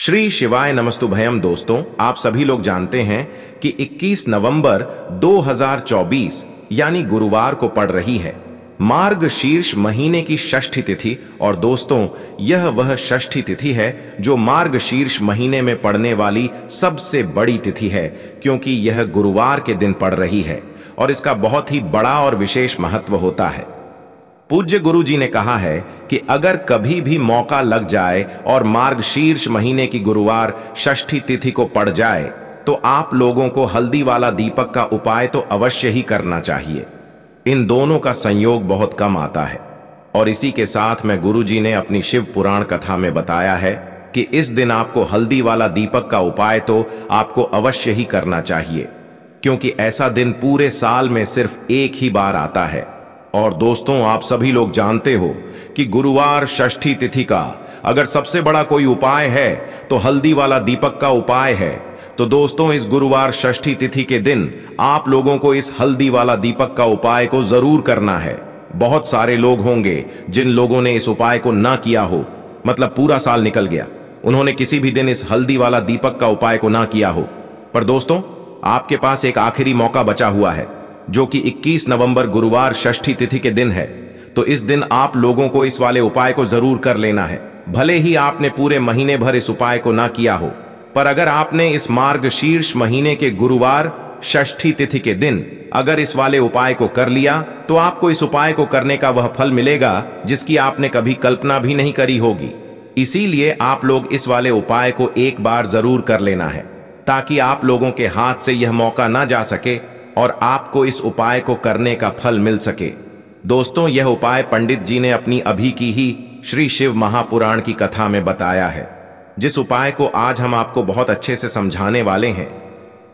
श्री शिवाय नमस्तुभयम। दोस्तों, आप सभी लोग जानते हैं कि 21 नवंबर 2024 यानी गुरुवार को पड़ रही है मार्गशीर्ष महीने की षष्ठी तिथि। और दोस्तों, यह वह षष्ठी तिथि है जो मार्गशीर्ष महीने में पड़ने वाली सबसे बड़ी तिथि है, क्योंकि यह गुरुवार के दिन पड़ रही है और इसका बहुत ही बड़ा और विशेष महत्व होता है। पूज्य गुरु जी ने कहा है कि अगर कभी भी मौका लग जाए और मार्गशीर्ष महीने की गुरुवार षष्ठी तिथि को पड़ जाए तो आप लोगों को हल्दी वाला दीपक का उपाय तो अवश्य ही करना चाहिए। इन दोनों का संयोग बहुत कम आता है और इसी के साथ में गुरु जी ने अपनी शिव पुराण कथा में बताया है कि इस दिन आपको हल्दी वाला दीपक का उपाय तो आपको अवश्य ही करना चाहिए, क्योंकि ऐसा दिन पूरे साल में सिर्फ एक ही बार आता है। और दोस्तों, आप सभी लोग जानते हो कि गुरुवार षष्ठी तिथि का अगर सबसे बड़ा कोई उपाय है तो हल्दी वाला दीपक का उपाय है। तो दोस्तों, इस गुरुवार षष्ठी तिथि के दिन आप लोगों को इस हल्दी वाला दीपक का उपाय को जरूर करना है। बहुत सारे लोग होंगे जिन लोगों ने इस उपाय को ना किया हो, मतलब पूरा साल निकल गया, उन्होंने किसी भी दिन इस हल्दी वाला दीपक का उपाय को ना किया हो। पर दोस्तों, आपके पास एक आखिरी मौका बचा हुआ है, जो कि 21 नवंबर गुरुवार षष्ठी तिथि के दिन है। तो इस दिन आप लोगों को इस वाले उपाय को जरूर कर लेना है। भले ही आपने पूरे महीने भर इस उपाय को ना किया हो, पर अगर आपने इस मार्गशीर्ष महीने के गुरुवार षष्ठी तिथि के दिन अगर इस वाले उपाय को कर लिया तो आपको इस उपाय को करने का वह फल मिलेगा जिसकी आपने कभी कल्पना भी नहीं करी होगी। इसीलिए आप लोग इस वाले उपाय को एक बार जरूर कर लेना है, ताकि आप लोगों के हाथ से यह मौका ना जा सके और आपको इस उपाय को करने का फल मिल सके। दोस्तों, यह उपाय पंडित जी ने अपनी अभी की ही श्री शिव महापुराण की कथा में बताया है, जिस उपाय को आज हम आपको बहुत अच्छे से समझाने वाले हैं।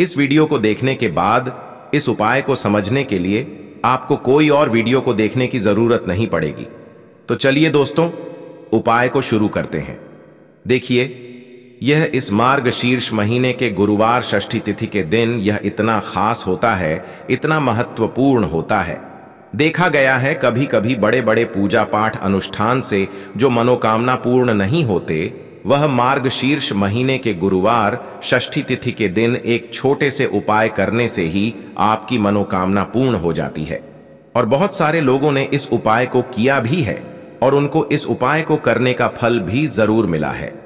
इस वीडियो को देखने के बाद इस उपाय को समझने के लिए आपको कोई और वीडियो को देखने की जरूरत नहीं पड़ेगी। तो चलिए दोस्तों, उपाय को शुरू करते हैं। देखिए, यह इस मार्गशीर्ष महीने के गुरुवार षष्ठी तिथि के दिन यह इतना खास होता है, इतना महत्वपूर्ण होता है। देखा गया है कभी कभी बड़े बड़े पूजा पाठ अनुष्ठान से जो मनोकामना पूर्ण नहीं होते, वह मार्गशीर्ष महीने के गुरुवार षष्ठी तिथि के दिन एक छोटे से उपाय करने से ही आपकी मनोकामना पूर्ण हो जाती है। और बहुत सारे लोगों ने इस उपाय को किया भी है और उनको इस उपाय को करने का फल भी जरूर मिला है।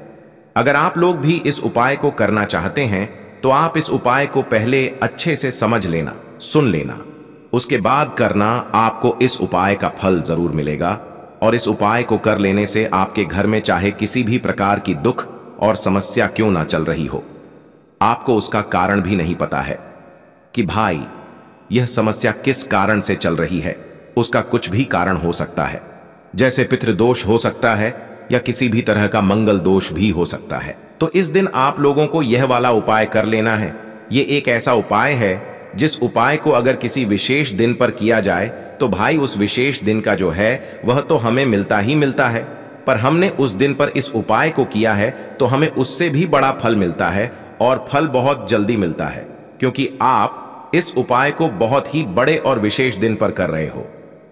अगर आप लोग भी इस उपाय को करना चाहते हैं तो आप इस उपाय को पहले अच्छे से समझ लेना, सुन लेना, उसके बाद करना। आपको इस उपाय का फल जरूर मिलेगा और इस उपाय को कर लेने से आपके घर में चाहे किसी भी प्रकार की दुख और समस्या क्यों ना चल रही हो, आपको उसका कारण भी नहीं पता है कि भाई यह समस्या किस कारण से चल रही है। उसका कुछ भी कारण हो सकता है, जैसे पितृदोष हो सकता है या किसी भी तरह का मंगल दोष भी हो सकता है। तो इस दिन आप लोगों को यह वाला उपाय कर लेना है। ये एक ऐसा उपाय है जिस उपाय को अगर किसी विशेष दिन पर किया जाए तो भाई उस विशेष दिन का जो है वह तो हमें मिलता ही मिलता है, पर हमने उस दिन पर इस उपाय को किया है तो हमें उससे भी बड़ा फल मिलता है और फल बहुत जल्दी मिलता है, क्योंकि आप इस उपाय को बहुत ही बड़े और विशेष दिन पर कर रहे हो।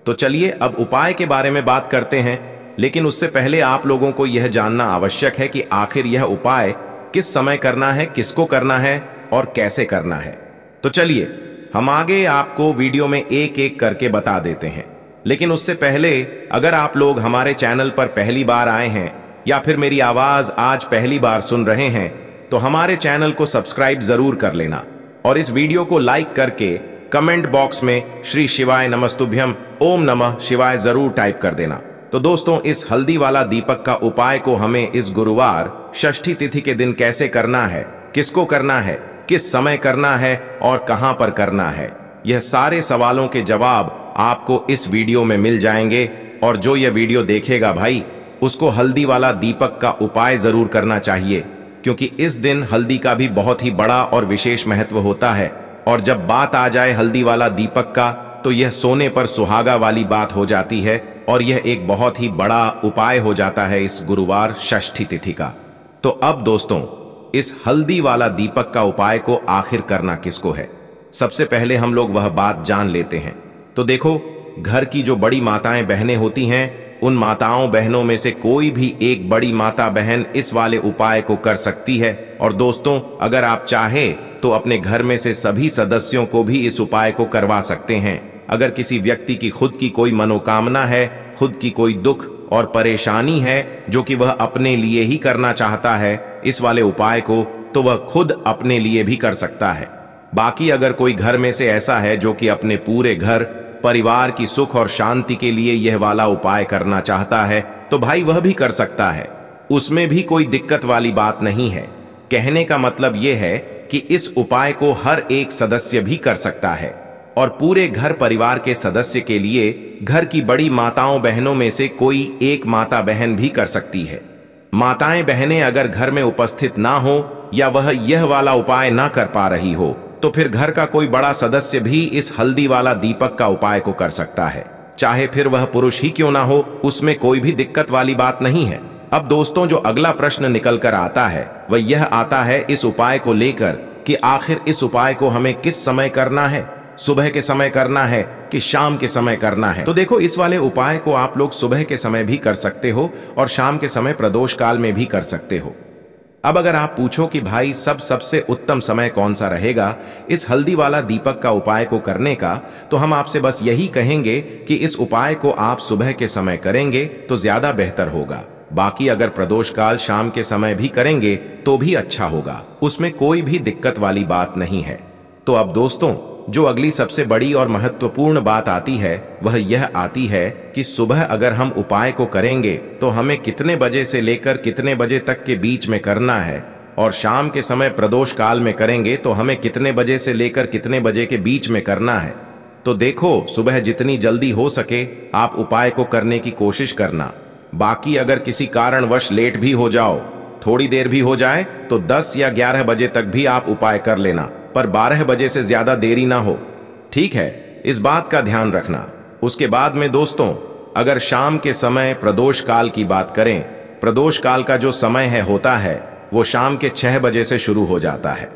तो चलिए अब उपाय के बारे में बात करते हैं, लेकिन उससे पहले आप लोगों को यह जानना आवश्यक है कि आखिर यह उपाय किस समय करना है, किसको करना है और कैसे करना है। तो चलिए हम आगे आपको वीडियो में एक एक करके बता देते हैं। लेकिन उससे पहले अगर आप लोग हमारे चैनल पर पहली बार आए हैं या फिर मेरी आवाज आज पहली बार सुन रहे हैं तो हमारे चैनल को सब्सक्राइब जरूर कर लेना और इस वीडियो को लाइक करके कमेंट बॉक्स में श्री शिवाय नमस्तुभ्यम ओम नमः शिवाय जरूर टाइप कर देना। तो दोस्तों, इस हल्दी वाला दीपक का उपाय को हमें इस गुरुवार षष्ठी तिथि के दिन कैसे करना है, किसको करना है, किस समय करना है और कहां पर करना है, यह सारे सवालों के जवाब आपको इस वीडियो में मिल जाएंगे। और जो यह वीडियो देखेगा भाई, उसको हल्दी वाला दीपक का उपाय जरूर करना चाहिए, क्योंकि इस दिन हल्दी का भी बहुत ही बड़ा और विशेष महत्व होता है। और जब बात आ जाए हल्दी वाला दीपक का तो यह सोने पर सुहागा वाली बात हो जाती है और यह एक बहुत ही बड़ा उपाय हो जाता है इस गुरुवार षष्ठी तिथि का। तो अब दोस्तों, इस हल्दी वाला दीपक का उपाय को आखिर करना किसको है, सबसे पहले हम लोग वह बात जान लेते हैं। तो देखो, घर की जो बड़ी माताएं बहनें होती हैं उन माताओं बहनों में से कोई भी एक बड़ी माता बहन इस वाले उपाय को कर सकती है। और दोस्तों, अगर आप चाहे तो अपने घर में से सभी सदस्यों को भी इस उपाय को करवा सकते हैं। अगर किसी व्यक्ति की खुद की कोई मनोकामना है, खुद की कोई दुख और परेशानी है जो कि वह अपने लिए ही करना चाहता है इस वाले उपाय को, तो वह खुद अपने लिए भी कर सकता है। बाकी अगर कोई घर में से ऐसा है जो कि अपने पूरे घर परिवार की सुख और शांति के लिए यह वाला उपाय करना चाहता है, तो भाई वह भी कर सकता है। उसमें भी कोई दिक्कत वाली बात नहीं है। कहने का मतलब यह है कि इस उपाय को हर एक सदस्य भी कर सकता है और पूरे घर परिवार के सदस्य के लिए घर की बड़ी माताओं बहनों में से कोई एक माता बहन भी कर सकती है। माताएं बहनें अगर घर में उपस्थित ना हो या वह यह वाला उपाय ना कर पा रही हो, तो फिर घर का कोई बड़ा सदस्य भी इस हल्दी वाला दीपक का उपाय को कर सकता है, चाहे फिर वह पुरुष ही क्यों ना हो। उसमें कोई भी दिक्कत वाली बात नहीं है। अब दोस्तों, जो अगला प्रश्न निकल कर आता है वह यह आता है इस उपाय को लेकर कि आखिर इस उपाय को हमें किस समय करना है, सुबह के समय करना है कि शाम के समय करना है। तो देखो, इस वाले उपाय को आप लोग सुबह के समय भी कर सकते हो और शाम के समय प्रदोष काल में भी कर सकते हो। अब अगर आप पूछो कि भाई सबसे उत्तम समय कौन सा रहेगा इस हल्दी वाला दीपक का उपाय को करने का, तो हम आपसे बस यही कहेंगे कि इस उपाय को आप सुबह के समय करेंगे तो ज्यादा बेहतर होगा। बाकी अगर प्रदोष काल शाम के समय भी करेंगे तो भी अच्छा होगा, उसमें कोई भी दिक्कत वाली बात नहीं है। तो अब दोस्तों, जो अगली सबसे बड़ी और महत्वपूर्ण बात आती है वह यह आती है कि सुबह अगर हम उपाय को करेंगे तो हमें कितने बजे से लेकर कितने बजे तक के बीच में करना है, और शाम के समय प्रदोष काल में करेंगे तो हमें कितने बजे से लेकर कितने बजे के बीच में करना है। तो देखो, सुबह जितनी जल्दी हो सके आप उपाय को करने की कोशिश करना। बाकी अगर किसी कारणवश लेट भी हो जाओ, थोड़ी देर भी हो जाए, तो 10 या 11 बजे तक भी आप उपाय कर लेना, पर 12 बजे से ज्यादा देरी ना हो। ठीक है, इस बात का ध्यान रखना। उसके बाद में दोस्तों, अगर शाम के समय प्रदोष काल की बात करें, प्रदोष काल का जो समय होता है वो शाम के 6 बजे से शुरू हो जाता है।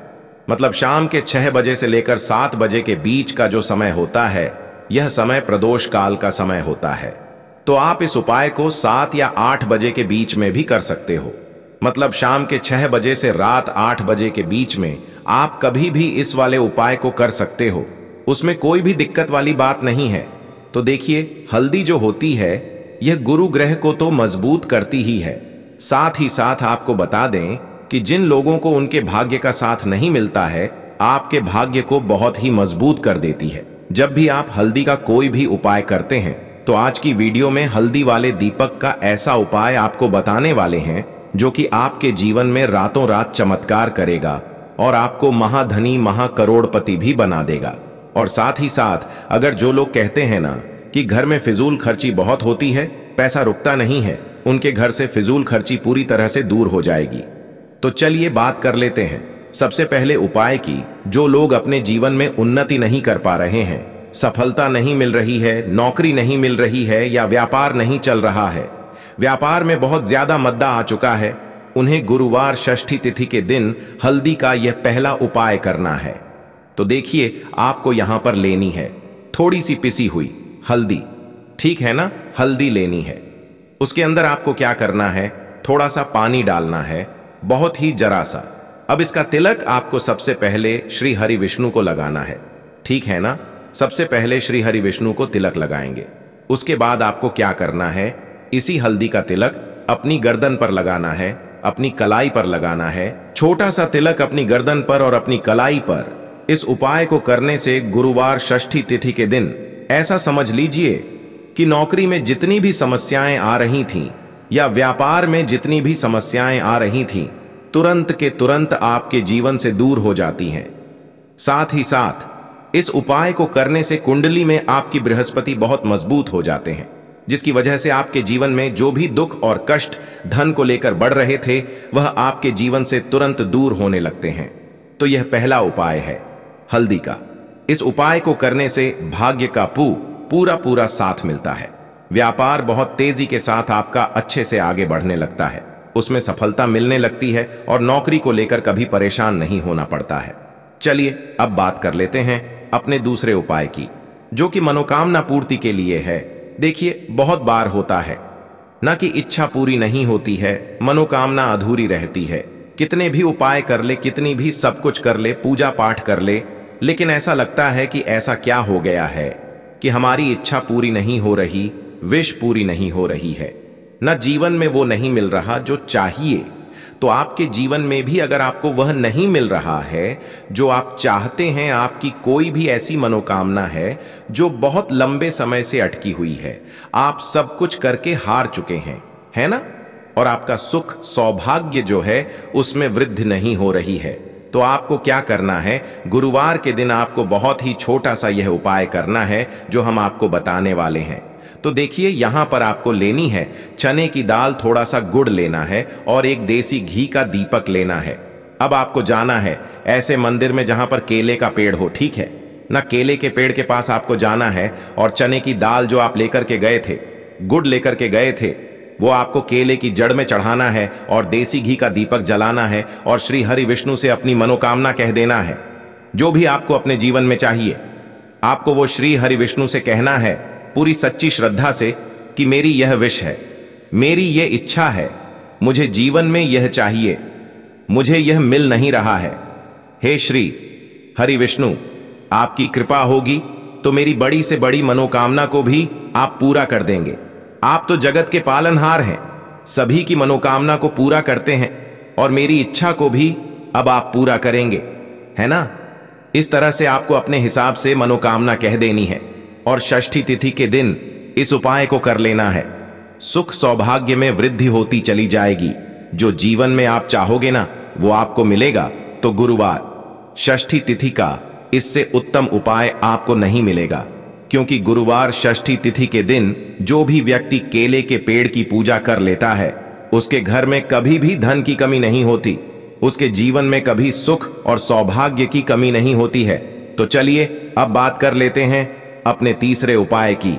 मतलब शाम के 6 बजे से लेकर 7 बजे के बीच का जो समय होता है, यह समय प्रदोष काल का समय होता है। तो आप इस उपाय को 7 या 8 बजे के बीच में भी कर सकते हो। मतलब शाम के 6 बजे से रात 8 बजे के बीच में आप कभी भी इस वाले उपाय को कर सकते हो, उसमें कोई भी दिक्कत वाली बात नहीं है। तो देखिए, हल्दी जो होती है यह गुरु ग्रह को तो मजबूत करती ही है, साथ ही साथ आपको बता दें कि जिन लोगों को उनके भाग्य का साथ नहीं मिलता है, आपके भाग्य को बहुत ही मजबूत कर देती है। जब भी आप हल्दी का कोई भी उपाय करते हैं, तो आज की वीडियो में हल्दी वाले दीपक का ऐसा उपाय आपको बताने वाले हैं जो कि आपके जीवन में रातों रात चमत्कार करेगा और आपको महाधनी महाकरोड़पति भी बना देगा। और साथ ही साथ अगर जो लोग कहते हैं ना कि घर में फिजूल खर्ची बहुत होती है, पैसा रुकता नहीं है, उनके घर से फिजूल खर्ची पूरी तरह से दूर हो जाएगी। तो चलिए बात कर लेते हैं सबसे पहले उपाय की। जो लोग अपने जीवन में उन्नति नहीं कर पा रहे हैं, सफलता नहीं मिल रही है, नौकरी नहीं मिल रही है या व्यापार नहीं चल रहा है, व्यापार में बहुत ज्यादा मद्दा आ चुका है, उन्हें गुरुवार षष्ठी तिथि के दिन हल्दी का यह पहला उपाय करना है। तो देखिए, आपको यहां पर लेनी है थोड़ी सी पिसी हुई हल्दी, ठीक है ना, हल्दी लेनी है। उसके अंदर आपको क्या करना है, थोड़ा सा पानी डालना है, बहुत ही जरा सा। अब इसका तिलक आपको सबसे पहले श्री हरि विष्णु को लगाना है, ठीक है ना। सबसे पहले श्री हरि विष्णु को तिलक लगाएंगे। उसके बाद आपको क्या करना है, इसी हल्दी का तिलक अपनी गर्दन पर लगाना है, अपनी कलाई पर लगाना है। छोटा सा तिलक अपनी गर्दन पर और अपनी कलाई पर। इस उपाय को करने से गुरुवार षष्ठी तिथि के दिन ऐसा समझ लीजिए कि नौकरी में जितनी भी समस्याएं आ रही थीं या व्यापार में जितनी भी समस्याएं आ रही थीं, तुरंत के तुरंत आपके जीवन से दूर हो जाती हैं। साथ ही साथ इस उपाय को करने से कुंडली में आपकी बृहस्पति बहुत मजबूत हो जाते हैं, जिसकी वजह से आपके जीवन में जो भी दुख और कष्ट धन को लेकर बढ़ रहे थे, वह आपके जीवन से तुरंत दूर होने लगते हैं। तो यह पहला उपाय है हल्दी का। इस उपाय को करने से भाग्य का पूरा साथ मिलता है। व्यापार बहुत तेजी के साथ आपका अच्छे से आगे बढ़ने लगता है, उसमें सफलता मिलने लगती है और नौकरी को लेकर कभी परेशान नहीं होना पड़ता है। चलिए अब बात कर लेते हैं अपने दूसरे उपाय की, जो कि मनोकामना पूर्ति के लिए है। देखिए, बहुत बार होता है ना कि इच्छा पूरी नहीं होती है, मनोकामना अधूरी रहती है। कितने भी उपाय कर ले, कितनी भी सब कुछ कर ले, पूजा पाठ कर ले, लेकिन ऐसा लगता है कि ऐसा क्या हो गया है कि हमारी इच्छा पूरी नहीं हो रही, विश पूरी नहीं हो रही है, ना जीवन में वो नहीं मिल रहा जो चाहिए। तो आपके जीवन में भी अगर आपको वह नहीं मिल रहा है जो आप चाहते हैं, आपकी कोई भी ऐसी मनोकामना है जो बहुत लंबे समय से अटकी हुई है, आप सब कुछ करके हार चुके हैं, है ना, और आपका सुख सौभाग्य जो है उसमें वृद्धि नहीं हो रही है, तो आपको क्या करना है? गुरुवार के दिन आपको बहुत ही छोटा सा यह उपाय करना है जो हम आपको बताने वाले हैं। तो देखिए, यहां पर आपको लेनी है चने की दाल, थोड़ा सा गुड़ लेना है और एक देसी घी का दीपक लेना है। अब आपको जाना है ऐसे मंदिर में जहां पर केले का पेड़ हो, ठीक है ना, केले के पेड़ के पास आपको जाना है और चने की दाल जो आप लेकर के गए थे, गुड़ लेकर के गए थे, वो आपको केले की जड़ में चढ़ाना है और देसी घी का दीपक जलाना है और श्री हरि विष्णु से अपनी मनोकामना कह देना है। जो भी आपको अपने जीवन में चाहिए, आपको वो श्री हरि विष्णु से कहना है पूरी सच्ची श्रद्धा से कि मेरी यह विश है, मेरी यह इच्छा है, मुझे जीवन में यह चाहिए, मुझे यह मिल नहीं रहा है। हे श्री हरि विष्णु, आपकी कृपा होगी तो मेरी बड़ी से बड़ी मनोकामना को भी आप पूरा कर देंगे। आप तो जगत के पालनहार हैं, सभी की मनोकामना को पूरा करते हैं और मेरी इच्छा को भी अब आप पूरा करेंगे, है ना। इस तरह से आपको अपने हिसाब से मनोकामना कह देनी है और षष्ठी तिथि के दिन इस उपाय को कर लेना है। सुख सौभाग्य में वृद्धि होती चली जाएगी। जो जीवन में आप चाहोगे ना, वो आपको मिलेगा। तो गुरुवार षष्ठी तिथि का इससे उत्तम उपाय आपको नहीं मिलेगा, क्योंकि गुरुवार षष्ठी तिथि के दिन जो भी व्यक्ति केले के पेड़ की पूजा कर लेता है, उसके घर में कभी भी धन की कमी नहीं होती, उसके जीवन में कभी सुख और सौभाग्य की कमी नहीं होती है। तो चलिए अब बात कर लेते हैं अपने तीसरे उपाय की।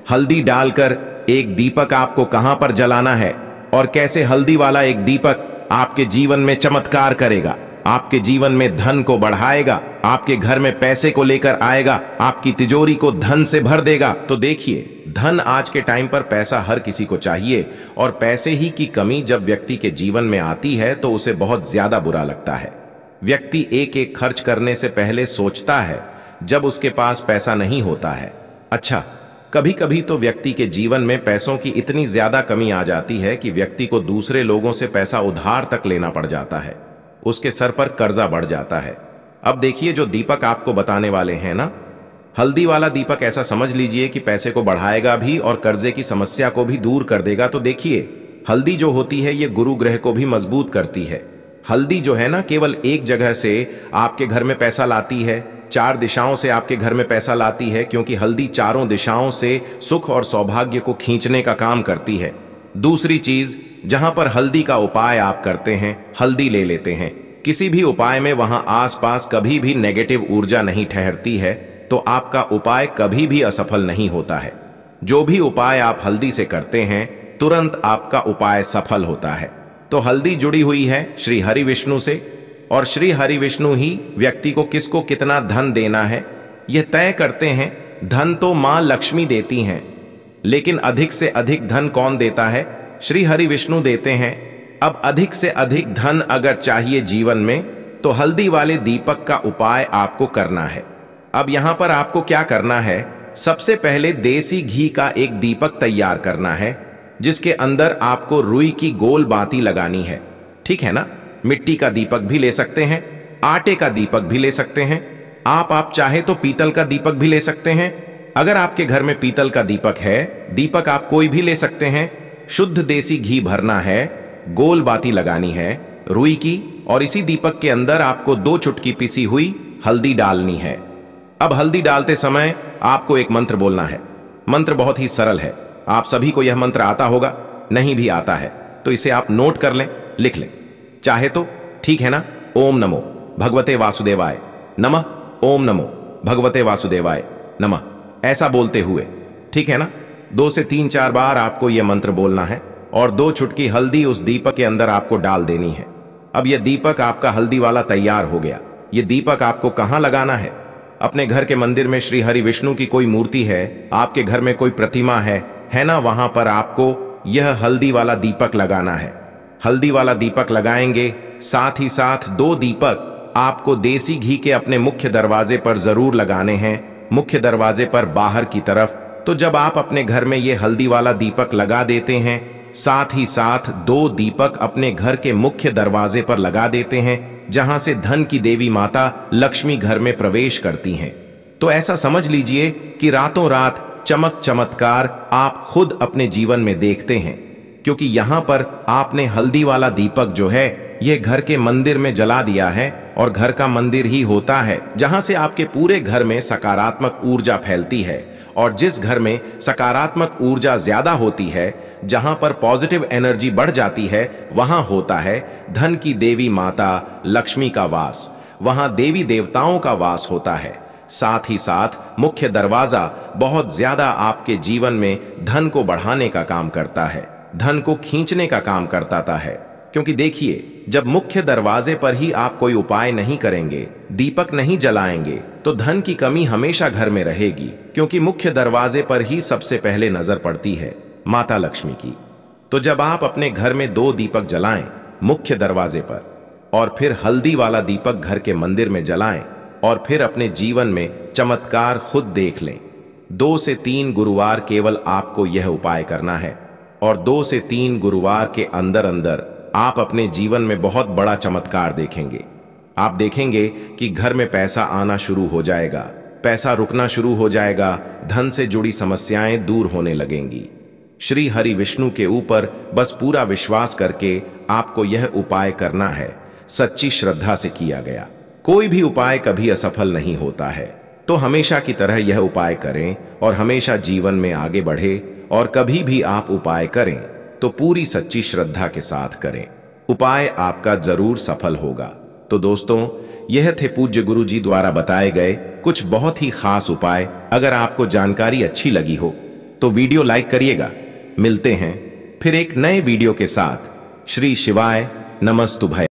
हल्दी डालकर एक दीपक आपको कहां पर जलाना है और कैसे हल्दी वाला एक दीपक आपके जीवन में चमत्कार करेगा, आपके जीवन में धन को बढ़ाएगा, आपके घर में पैसे को लेकर आएगा, आपकी तिजोरी को धन से भर देगा। तो देखिए, धन आज के टाइम पर पैसा हर किसी को चाहिए और पैसे ही की कमी जब व्यक्ति के जीवन में आती है तो उसे बहुत ज्यादा बुरा लगता है। व्यक्ति एक एक खर्च करने से पहले सोचता है जब उसके पास पैसा नहीं होता है। अच्छा, कभी कभी तो व्यक्ति के जीवन में पैसों की इतनी ज्यादा कमी आ जाती है कि व्यक्ति को दूसरे लोगों से पैसा उधार तक लेना पड़ जाता है, उसके सर पर कर्जा बढ़ जाता है। अब देखिए, जो दीपक आपको बताने वाले हैं ना, हल्दी वाला दीपक, ऐसा समझ लीजिए कि पैसे को बढ़ाएगा भी और कर्जे की समस्या को भी दूर कर देगा। तो देखिए, हल्दी जो होती है ये गुरु ग्रह को भी मजबूत करती है। हल्दी जो है ना, केवल एक जगह से आपके घर में पैसा लाती है, चार दिशाओं से आपके घर में पैसा लाती है, क्योंकि हल्दी चारों दिशाओं से सुख और सौभाग्य को खींचने का काम करती है। दूसरी चीज, जहां पर हल्दी का उपाय आप करते हैं, हल्दी ले लेते हैं, किसी भी उपाय में वहां आसपास कभी भी नेगेटिव ऊर्जा नहीं ठहरती है, तो आपका उपाय कभी भी असफल नहीं होता है। जो भी उपाय आप हल्दी से करते हैं, तुरंत आपका उपाय सफल होता है। तो हल्दी जुड़ी हुई है श्री हरि विष्णु से, और श्री हरि विष्णु ही व्यक्ति को किसको कितना धन देना है यह तय करते हैं। धन तो मां लक्ष्मी देती हैं, लेकिन अधिक से अधिक धन कौन देता है? श्री हरि विष्णु देते हैं। अब अधिक से अधिक धन अगर चाहिए जीवन में, तो हल्दी वाले दीपक का उपाय आपको करना है। अब यहां पर आपको क्या करना है? सबसे पहले देसी घी का एक दीपक तैयार करना है, जिसके अंदर आपको रुई की गोल बाती लगानी है, ठीक है ना। मिट्टी का दीपक भी ले सकते हैं, आटे का दीपक भी ले सकते हैं, आप चाहे तो पीतल का दीपक भी ले सकते हैं। अगर आपके घर में पीतल का दीपक है, दीपक आप कोई भी ले सकते हैं। शुद्ध देसी घी भरना है, गोल बाती लगानी है रुई की, और इसी दीपक के अंदर आपको 2 चुटकी पिसी हुई हल्दी डालनी है। अब हल्दी डालते समय आपको एक मंत्र बोलना है। मंत्र बहुत ही सरल है, आप सभी को यह मंत्र आता होगा, नहीं भी आता है तो इसे आप नोट कर लें, लिख लें, चाहे तो, ठीक है ना। ओम नमो भगवते वासुदेवाय नमः, ओम नमो भगवते वासुदेवाय नमः, ऐसा बोलते हुए, ठीक है ना। 2 से 3-4 बार आपको यह मंत्र बोलना है और 2 चुटकी हल्दी उस दीपक के अंदर आपको डाल देनी है। अब यह दीपक आपका हल्दी वाला तैयार हो गया। यह दीपक आपको कहां लगाना है? अपने घर के मंदिर में श्री हरि विष्णु की कोई मूर्ति है, आपके घर में कोई प्रतिमा है ना, वहां पर आपको यह हल्दी वाला दीपक लगाना है। हल्दी वाला दीपक लगाएंगे, साथ ही साथ 2 दीपक आपको देसी घी के अपने मुख्य दरवाजे पर जरूर लगाने हैं, मुख्य दरवाजे पर बाहर की तरफ। तो जब आप अपने घर में ये हल्दी वाला दीपक लगा देते हैं, साथ ही साथ 2 दीपक अपने घर के मुख्य दरवाजे पर लगा देते हैं, जहां से धन की देवी माता लक्ष्मी घर में प्रवेश करती हैं, तो ऐसा समझ लीजिए कि रातों रात चमत्कार आप खुद अपने जीवन में देखते हैं, क्योंकि यहां पर आपने हल्दी वाला दीपक जो है यह घर के मंदिर में जला दिया है, और घर का मंदिर ही होता है जहां से आपके पूरे घर में सकारात्मक ऊर्जा फैलती है। और जिस घर में सकारात्मक ऊर्जा ज्यादा होती है, जहां पर पॉजिटिव एनर्जी बढ़ जाती है, वहां होता है धन की देवी माता लक्ष्मी का वास, वहां देवी देवताओं का वास होता है। साथ ही साथ मुख्य दरवाजा बहुत ज्यादा आपके जीवन में धन को बढ़ाने का काम करता है, धन को खींचने का काम करता है। क्योंकि देखिए, जब मुख्य दरवाजे पर ही आप कोई उपाय नहीं करेंगे, दीपक नहीं जलाएंगे, तो धन की कमी हमेशा घर में रहेगी, क्योंकि मुख्य दरवाजे पर ही सबसे पहले नजर पड़ती है माता लक्ष्मी की। तो जब आप अपने घर में 2 दीपक जलाएं मुख्य दरवाजे पर, और फिर हल्दी वाला दीपक घर के मंदिर में जलाएं, और फिर अपने जीवन में चमत्कार खुद देख लें। 2 से 3 गुरुवार केवल आपको यह उपाय करना है, और 2 से 3 गुरुवार के अंदर अंदर आप अपने जीवन में बहुत बड़ा चमत्कार देखेंगे। आप देखेंगे कि घर में पैसा आना शुरू हो जाएगा, पैसा रुकना शुरू हो जाएगा, धन से जुड़ी समस्याएं दूर होने लगेंगी। श्री हरि विष्णु के ऊपर बस पूरा विश्वास करके आपको यह उपाय करना है, सच्ची श्रद्धा से किया गया। कोई भी उपाय कभी असफल नहीं होता है, तो हमेशा की तरह यह उपाय करें और हमेशा जीवन में आगे बढ़े। और कभी भी आप उपाय करें तो पूरी सच्ची श्रद्धा के साथ करें, उपाय आपका जरूर सफल होगा। तो दोस्तों, यह थे पूज्य गुरु जी द्वारा बताए गए कुछ बहुत ही खास उपाय। अगर आपको जानकारी अच्छी लगी हो तो वीडियो लाइक करिएगा। मिलते हैं फिर एक नए वीडियो के साथ। श्री शिवाय नमस्तुभ्यं।